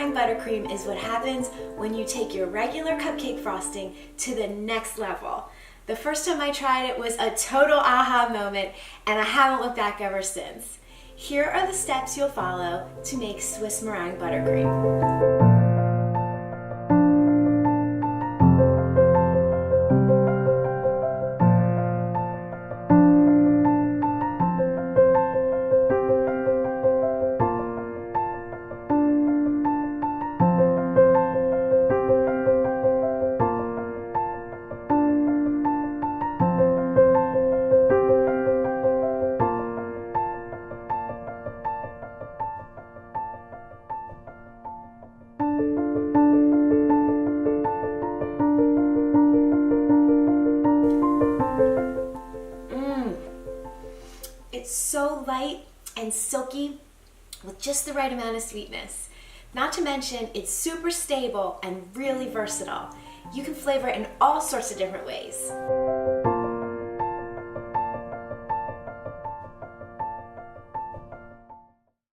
meringue buttercream is what happens when you take your regular cupcake frosting to the next level. The first time I tried it was a total aha moment, and I haven't looked back ever since. Here are the steps you'll follow to make Swiss meringue buttercream. It's so light and silky with just the right amount of sweetness. Not to mention, it's super stable and really versatile. You can flavor it in all sorts of different ways.